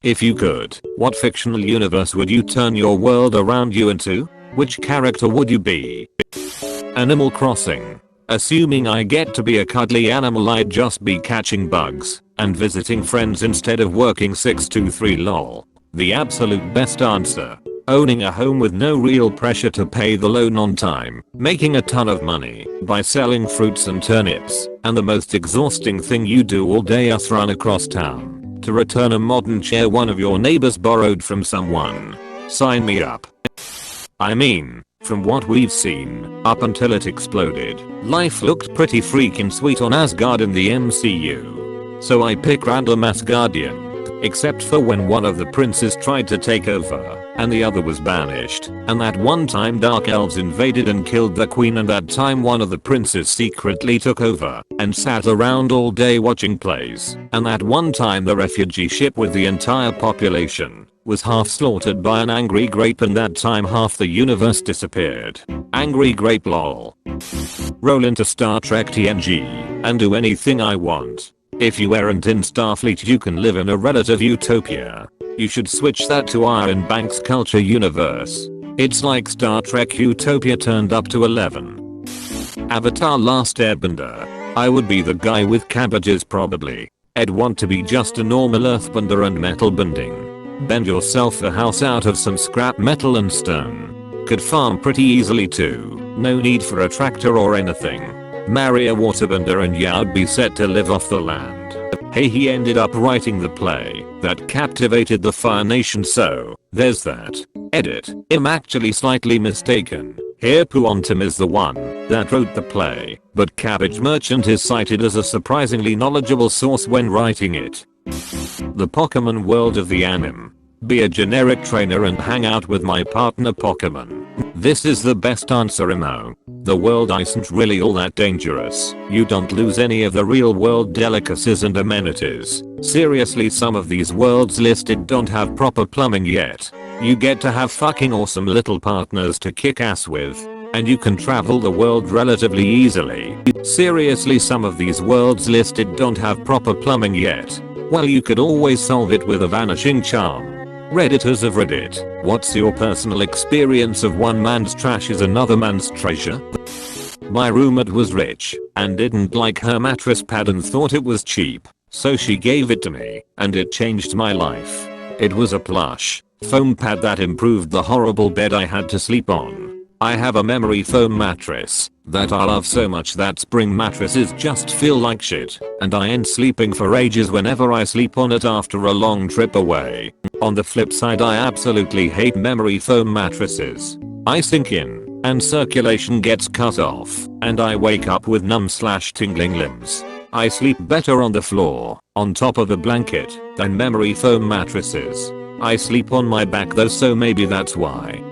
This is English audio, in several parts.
If you could, what fictional universe would you turn your world around you into? Which character would you be? Animal Crossing. Assuming I get to be a cuddly animal, I'd just be catching bugs and visiting friends instead of working 6 to 3 lol. The absolute best answer. Owning a home with no real pressure to pay the loan on time, making a ton of money by selling fruits and turnips, and the most exhausting thing you do all day is run across town to return a modern chair one of your neighbors borrowed from someone. Sign me up. I mean, from what we've seen, up until it exploded, life looked pretty freaking sweet on Asgard in the MCU. So I pick random Asgardian. Except for when one of the princes tried to take over, and the other was banished, and that one time dark elves invaded and killed the queen, and that time one of the princes secretly took over and sat around all day watching plays, and that one time the refugee ship with the entire population was half slaughtered by an angry grape, and that time half the universe disappeared. Angry grape lol. Roll into Star Trek TNG and do anything I want. If you aren't in Starfleet, you can live in a relative utopia. You should switch that to Iron Bank's culture universe. It's like Star Trek Utopia turned up to 11. Avatar Last Airbender. I would be the guy with cabbages probably. I'd want to be just a normal earthbender and metal bending. Bend yourself a house out of some scrap metal and stone. Could farm pretty easily too. No need for a tractor or anything. Marry a waterbender and yeah, I'd be set to live off the land. Hey, he ended up writing the play that captivated the Fire Nation, so there's that. Edit. I'm actually slightly mistaken. Here Puantum is the one that wrote the play, but Cabbage Merchant is cited as a surprisingly knowledgeable source when writing it. The Pokemon world of the anime. Be a generic trainer and hang out with my partner Pokemon. This is the best answer, Imo. The world isn't really all that dangerous. You don't lose any of the real world delicacies and amenities. Seriously, some of these worlds listed don't have proper plumbing yet. You get to have fucking awesome little partners to kick ass with. And you can travel the world relatively easily. Seriously, some of these worlds listed don't have proper plumbing yet. Well, you could always solve it with a vanishing charm. Redditors of Reddit, what's your personal experience of one man's trash is another man's treasure? My roommate was rich and didn't like her mattress pad and thought it was cheap, so she gave it to me, and it changed my life. It was a plush foam pad that improved the horrible bed I had to sleep on. I have a memory foam mattress that I love so much that spring mattresses just feel like shit, and I end sleeping for ages whenever I sleep on it after a long trip away. On the flip side, I absolutely hate memory foam mattresses. I sink in, and circulation gets cut off, and I wake up with numb/tingling limbs. I sleep better on the floor, on top of a blanket, than memory foam mattresses. I sleep on my back though, so maybe that's why.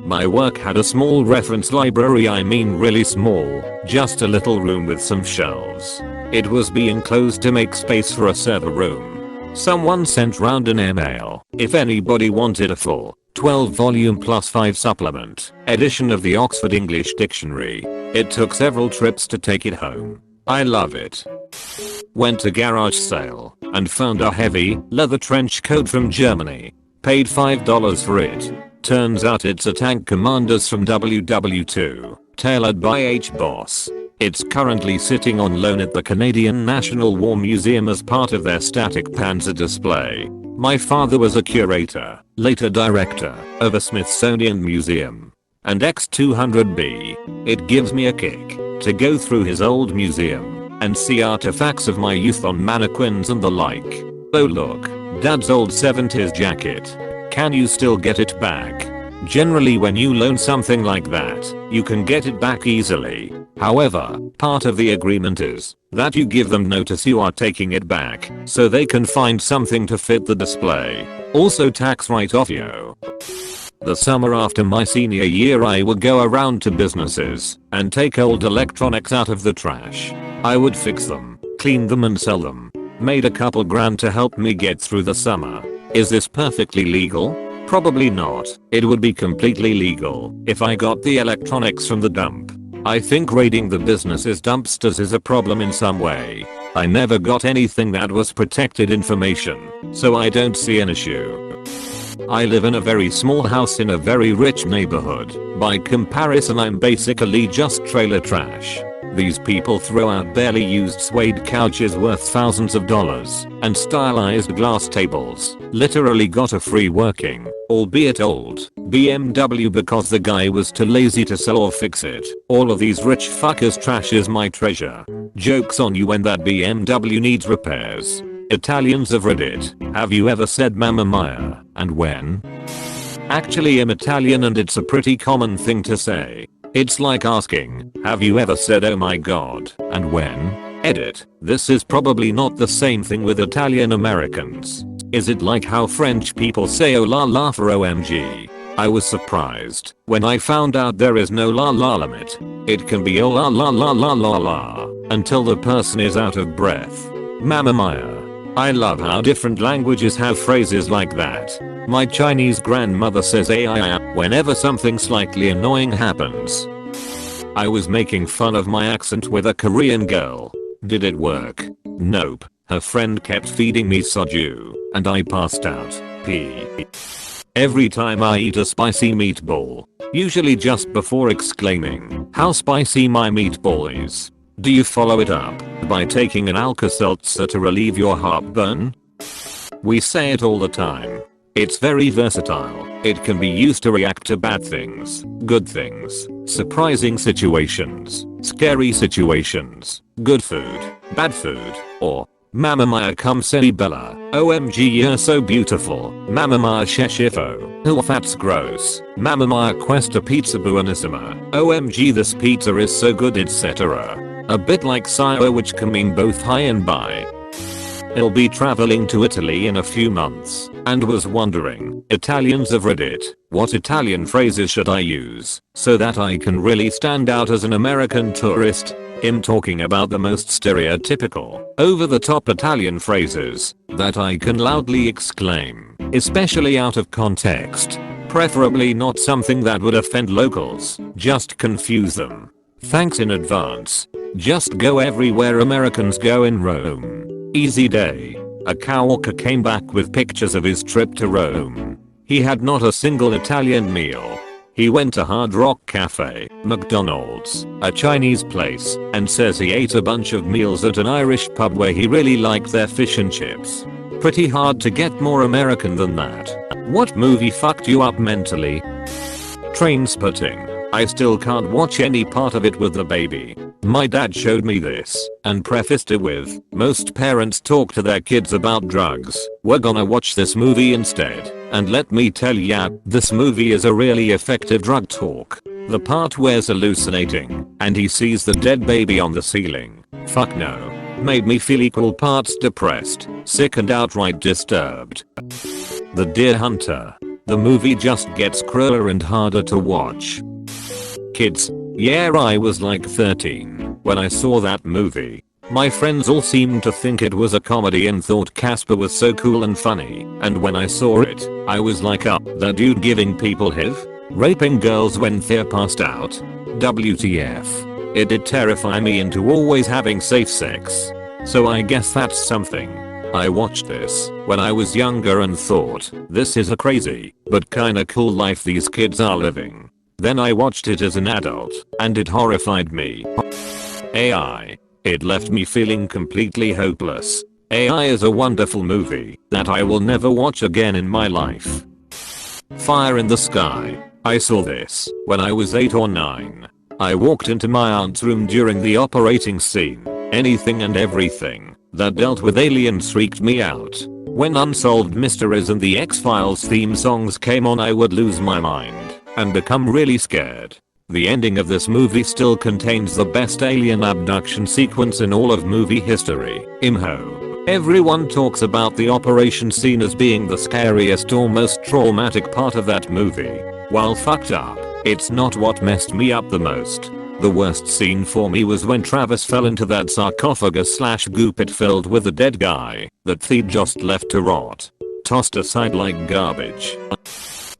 My work had a small reference library, I mean really small, just a little room with some shelves. It was being closed to make space for a server room. Someone sent round an email if anybody wanted a full 12 volume plus 5 supplement edition of the Oxford English Dictionary. It took several trips to take it home. I love it. Went to garage sale and found a heavy leather trench coat from Germany. Paid $5 for it. Turns out it's a Tank Commanders from WW2, tailored by H-Boss. It's currently sitting on loan at the Canadian National War Museum as part of their static panzer display. My father was a curator, later director, of a Smithsonian museum. And X200B. It gives me a kick to go through his old museum and see artifacts of my youth on mannequins and the like. Oh look, Dad's old 70s jacket. Can you still get it back? Generally when you loan something like that, you can get it back easily. However, part of the agreement is that you give them notice you are taking it back, so they can find something to fit the display. Also tax write-off yo. The summer after my senior year I would go around to businesses and take old electronics out of the trash. I would fix them, clean them and sell them. Made a couple grand to help me get through the summer. Is this perfectly legal? Probably not. It would be completely legal if I got the electronics from the dump. I think raiding the business's dumpsters is a problem in some way. I never got anything that was protected information, so I don't see an issue. I live in a very small house in a very rich neighborhood. By comparison, I'm basically just trailer trash. These people throw out barely used suede couches worth thousands of dollars and stylized glass tables. Literally got a free working, albeit old, BMW because the guy was too lazy to sell or fix it. All of these rich fuckers trashes my treasure. Joke's on you when that BMW needs repairs. Italians of Reddit, have you ever said Mamma Mia, and when? Actually, I'm Italian and it's a pretty common thing to say. It's like asking, have you ever said oh my god, and when? Edit, this is probably not the same thing with Italian Americans. Is it like how French people say oh la la for OMG? I was surprised when I found out there is no la la limit. It can be oh la la la la la la until the person is out of breath. Mamma Mia. I love how different languages have phrases like that. My Chinese grandmother says AI whenever something slightly annoying happens. I was making fun of my accent with a Korean girl. Did it work? Nope. Her friend kept feeding me soju, and I passed out. Every time I eat a spicy meatball, usually just before exclaiming how spicy my meatball is, do you follow it up by taking an Alka-Seltzer to relieve your heartburn? We say it all the time. It's very versatile. It can be used to react to bad things, good things, surprising situations, scary situations, good food, bad food, or Mamma Mia come say Bella, OMG you're so beautiful, Mamma Mia sheshifo, oh that's gross, Mamma Mia questa pizza buonissima, OMG this pizza is so good etc. A bit like Sire, which can mean both hi and bye. I'll be traveling to Italy in a few months and was wondering, Italians of Reddit, what Italian phrases should I use so that I can really stand out as an American tourist? I'm talking about the most stereotypical, over-the-top Italian phrases that I can loudly exclaim, especially out of context. Preferably not something that would offend locals, just confuse them. Thanks in advance. Just go everywhere Americans go in Rome. Easy day. A coworker came back with pictures of his trip to Rome. He had not a single Italian meal. He went to Hard Rock Cafe, McDonald's, a Chinese place, and says he ate a bunch of meals at an Irish pub where he really liked their fish and chips. Pretty hard to get more American than that. What movie fucked you up mentally? Trainspotting. I still can't watch any part of it with the baby. My dad showed me this and prefaced it with, most parents talk to their kids about drugs. We're gonna watch this movie instead. And let me tell ya, this movie is a really effective drug talk. The part where's hallucinating and he sees the dead baby on the ceiling. Fuck no. Made me feel equal parts depressed, sick and outright disturbed. The Deer Hunter. The movie just gets crueler and harder to watch. Kids. Yeah, I was like 13 when I saw that movie. My friends all seemed to think it was a comedy and thought Casper was so cool and funny, and when I saw it, I was like that dude giving people HIV? Raping girls when they're passed out? WTF. It did terrify me into always having safe sex. So I guess that's something. I watched this when I was younger and thought, this is a crazy, but kinda cool life these kids are living. Then I watched it as an adult, and it horrified me. AI. It left me feeling completely hopeless. AI is a wonderful movie that I will never watch again in my life. Fire in the Sky. I saw this when I was 8 or 9. I walked into my aunt's room during the operating scene. Anything and everything that dealt with aliens freaked me out. When Unsolved Mysteries and the X-Files theme songs came on, I would lose my mind and become really scared. The ending of this movie still contains the best alien abduction sequence in all of movie history. Imho. Everyone talks about the operation scene as being the scariest or most traumatic part of that movie. While fucked up, it's not what messed me up the most. The worst scene for me was when Travis fell into that sarcophagus / goo pit filled with a dead guy that they'd just left to rot. Tossed aside like garbage.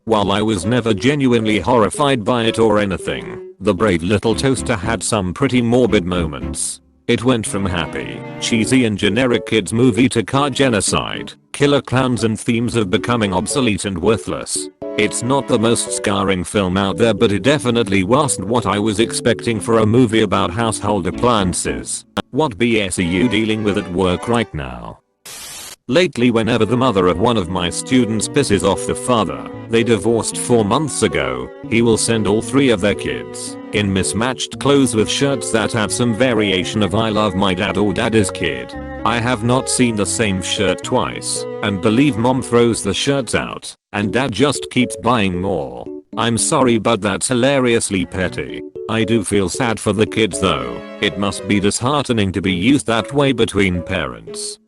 While I was never genuinely horrified by it or anything, the brave little toaster had some pretty morbid moments. It went from happy, cheesy and generic kids movie to car genocide, killer clowns and themes of becoming obsolete and worthless. It's not the most scarring film out there, but it definitely wasn't what I was expecting for a movie about household appliances. What BS are you dealing with at work right now? Lately, whenever the mother of one of my students pisses off the father, they divorced 4 months ago, he will send all 3 of their kids in mismatched clothes with shirts that have some variation of "I love my dad" or "Daddy's kid." I have not seen the same shirt twice, and believe mom throws the shirts out, and dad just keeps buying more. I'm sorry, but that's hilariously petty. I do feel sad for the kids though. It must be disheartening to be used that way between parents.